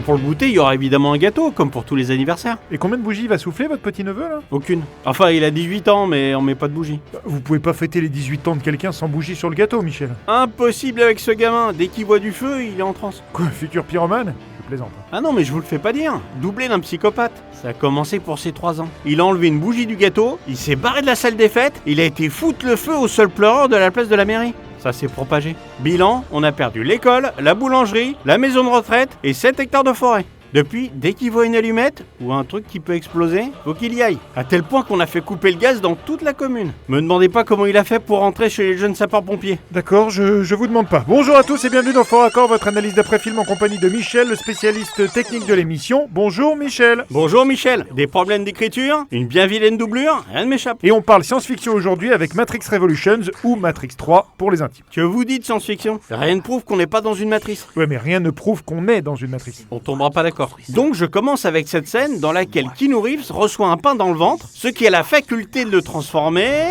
Pour le goûter, il y aura évidemment un gâteau, comme pour tous les anniversaires. Et combien de bougies va souffler votre petit-neveu là? Aucune. Enfin, il a 18 ans, mais on met pas de bougie. Vous pouvez pas fêter les 18 ans de quelqu'un sans bougie sur le gâteau, Michel. Impossible avec ce gamin. Dès qu'il voit du feu, il est en transe. Quoi, futur pyromane? Je plaisante. Ah non, mais je vous le fais pas dire. Doublé d'un psychopathe. Ça a commencé pour ses 3 ans. Il a enlevé une bougie du gâteau, il s'est barré de la salle des fêtes, il a été foutre le feu au seul pleureur de la place de la mairie. Ça s'est propagé. Bilan, on a perdu l'école, la boulangerie, la maison de retraite et 7 hectares de forêt. Depuis, dès qu'il voit une allumette ou un truc qui peut exploser, faut qu'il y aille. À tel point qu'on a fait couper le gaz dans toute la commune. Me demandez pas comment il a fait pour rentrer chez les jeunes sapeurs-pompiers. D'accord, je vous demande pas. Bonjour à tous et bienvenue dans Fort Accord, votre analyse d'après-film en compagnie de Michel, le spécialiste technique de l'émission. Bonjour Michel. Bonjour Michel. Des problèmes d'écriture? Une bien vilaine doublure? Rien ne m'échappe. Et on parle science-fiction aujourd'hui avec Matrix Revolutions ou Matrix 3 pour les intimes. Que vous dites science-fiction? Rien ne prouve qu'on n'est pas dans une matrice. Ouais, mais rien ne prouve qu'on est dans une matrice. On tombera pas d'accord. Donc je commence avec cette scène dans laquelle Keanu Reeves reçoit un pain dans le ventre, ce qui a la faculté de le transformer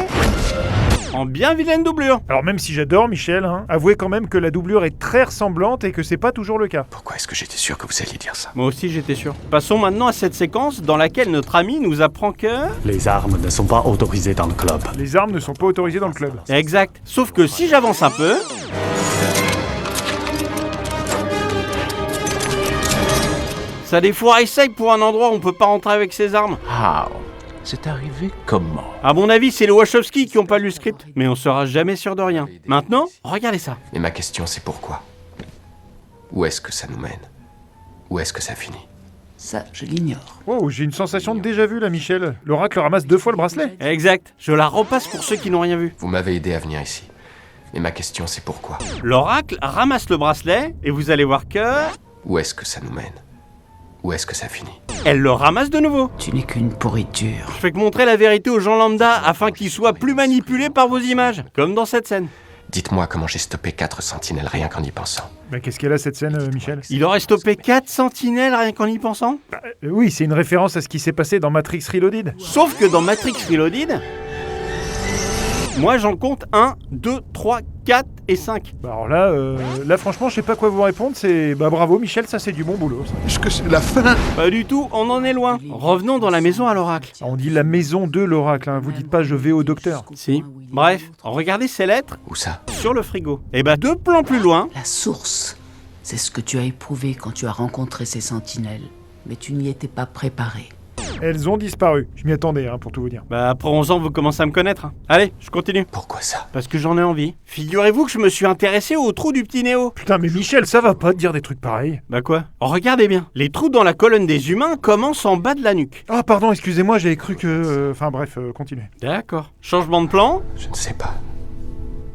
en bien vilaine doublure. Alors même si j'adore Michel, avouez quand même que la doublure est très ressemblante et que c'est pas toujours le cas. Pourquoi est-ce que j'étais sûr que vous alliez dire ça? Moi aussi j'étais sûr. Passons maintenant à cette séquence dans laquelle notre ami nous apprend que... Les armes ne sont pas autorisées dans le club. Les armes ne sont pas autorisées dans le club. Exact. Sauf que si j'avance un peu... Ça défouraille sec pour un endroit où on peut pas rentrer avec ses armes. How? C'est arrivé comment? À mon avis, c'est les Wachowski qui ont pas lu le script. Mais on sera jamais sûr de rien. Maintenant, regardez ça. Mais ma question c'est pourquoi? Où est-ce que ça nous mène? Où est-ce que ça finit? Ça, je l'ignore. Oh, j'ai une sensation de déjà-vu là Michel. L'oracle ramasse 2 fois le bracelet. Exact. Je la repasse pour ceux qui n'ont rien vu. Vous m'avez aidé à venir ici. Mais ma question c'est pourquoi? L'oracle ramasse le bracelet et vous allez voir que... Où est-ce que ça nous mène? Où est-ce que ça finit? Elle le ramasse de nouveau. Tu n'es qu'une pourriture. Je fais que montrer la vérité aux gens lambda afin qu'ils soient plus manipulés par vos images. Comme dans cette scène. Dites-moi comment j'ai stoppé 4 sentinelles rien qu'en y pensant. Bah qu'est-ce qu'elle a cette scène Michel? Il aurait stoppé 4 sentinelles rien qu'en y pensant. Oui, c'est une référence à ce qui s'est passé dans Matrix Reloaded. Sauf que dans Matrix Reloaded, moi j'en compte 1, 2, 3, 4 et 5. Bah alors là franchement je sais pas quoi vous répondre, c'est... Bah bravo Michel, ça c'est du bon boulot ça. Est-ce que c'est la fin? Pas du tout, on en est loin. Revenons dans la maison à l'oracle. On dit la maison de l'oracle, vous dites pas je vais au docteur. Si. Bref, regardez ces lettres Où ça? sur le frigo. Et bah 2 plans plus loin, La source, c'est ce que tu as éprouvé quand tu as rencontré ces sentinelles. Mais tu n'y étais pas préparé. Elles ont disparu. Je m'y attendais pour tout vous dire. bah après 11 ans vous commencez à me connaître. Allez, je continue. Pourquoi ça? Parce que j'en ai envie. Figurez-vous que je me suis intéressé au trou du petit Néo. Putain mais Michel, ça va pas de dire des trucs pareils. Bah quoi? Regardez bien. Les trous dans la colonne des humains commencent en bas de la nuque. Ah pardon, excusez-moi, j'avais cru que... Enfin bref, continuez. D'accord. Changement de plan. Je ne sais pas.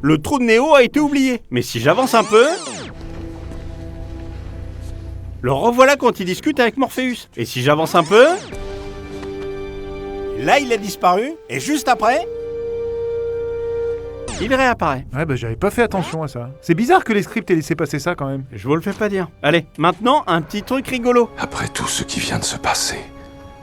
Le trou de Néo a été oublié. Mais si j'avance un peu... Le revoilà quand il discute avec Morpheus. Et si j'avance un peu... Là, il a disparu. Et juste après... Il réapparaît. Ouais bah j'avais pas fait attention à ça. C'est bizarre que les scripts aient laissé passer ça quand même. Je vous le fais pas dire. Allez, maintenant, un petit truc rigolo. Après tout ce qui vient de se passer,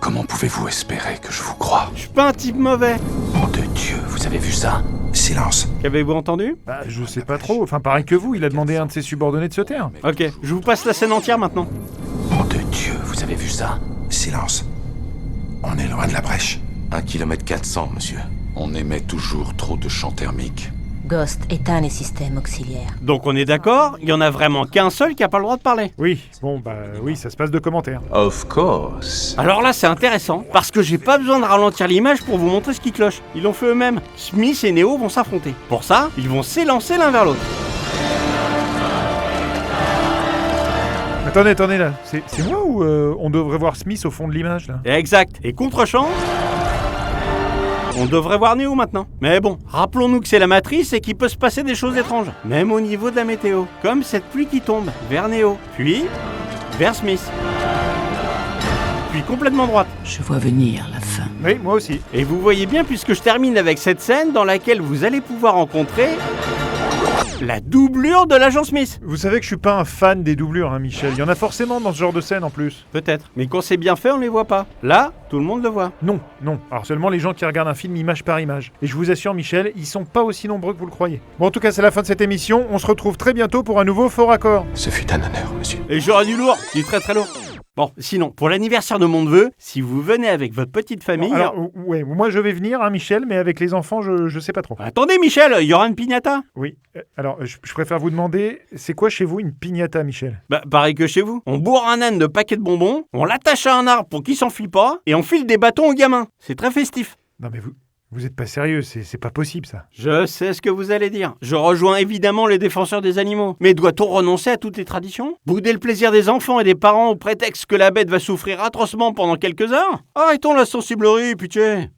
comment pouvez-vous espérer que je vous croie? Je suis pas un type mauvais. Nom de Dieu, vous avez vu ça? Silence. Qu'avez-vous entendu? Bah je sais pas trop, enfin pareil que vous, il a demandé à un de ses subordonnés de se taire. Ok, je vous passe la scène entière maintenant. Nom de Dieu, vous avez vu ça? Silence. On est loin de la brèche. 1 km 400, monsieur. On émet toujours trop de champs thermiques. Ghost, éteins les systèmes auxiliaires. Donc on est d'accord, il y en a vraiment qu'un seul qui a pas le droit de parler. Oui, bon bah oui, ça se passe de commentaires. Of course. Alors là c'est intéressant, parce que j'ai pas besoin de ralentir l'image pour vous montrer ce qui cloche. Ils l'ont fait eux-mêmes. Smith et Neo vont s'affronter. Pour ça, ils vont s'élancer l'un vers l'autre. Attendez là, c'est moi ou on devrait voir Smith au fond de l'image là? Exact. Et contre-champ, on devrait voir Neo maintenant. Mais bon, rappelons-nous que c'est la matrice et qu'il peut se passer des choses étranges. Même au niveau de la météo. Comme cette pluie qui tombe vers Neo, puis vers Smith. Puis complètement droite. Je vois venir la fin. Oui, moi aussi. Et vous voyez bien puisque je termine avec cette scène dans laquelle vous allez pouvoir rencontrer La doublure de l'agent Smith. Vous savez que je suis pas un fan des doublures, hein, Michel. Il y en a forcément dans ce genre de scène en plus. Peut-être. Mais quand c'est bien fait, on les voit pas. Là, tout le monde le voit. Non. Alors seulement les gens qui regardent un film image par image. Et je vous assure, Michel, ils sont pas aussi nombreux que vous le croyez. Bon, en tout cas, c'est la fin de cette émission. On se retrouve très bientôt pour un nouveau Fort Accord. Ce fut un honneur, monsieur. Et j'aurai du lourd, du très très lourd. Bon, sinon, pour l'anniversaire de mon neveu, si vous venez avec votre petite famille... Bon, alors, ouais, moi je vais venir, hein, Michel, mais avec les enfants, je sais pas trop. Attendez, Michel, il y aura une piñata. Oui, alors je préfère vous demander, c'est quoi chez vous une piñata, Michel? Bah, pareil que chez vous. On bourre un âne de paquets de bonbons, on l'attache à un arbre pour qu'il s'enfuit pas, et on file des bâtons aux gamins. C'est très festif. Non mais vous êtes pas sérieux, c'est pas possible ça. Je sais ce que vous allez dire. Je rejoins évidemment les défenseurs des animaux. Mais doit-on renoncer à toutes les traditions? Bouder le plaisir des enfants et des parents au prétexte que la bête va souffrir atrocement pendant quelques heures? Arrêtons la sensiblerie, pitié.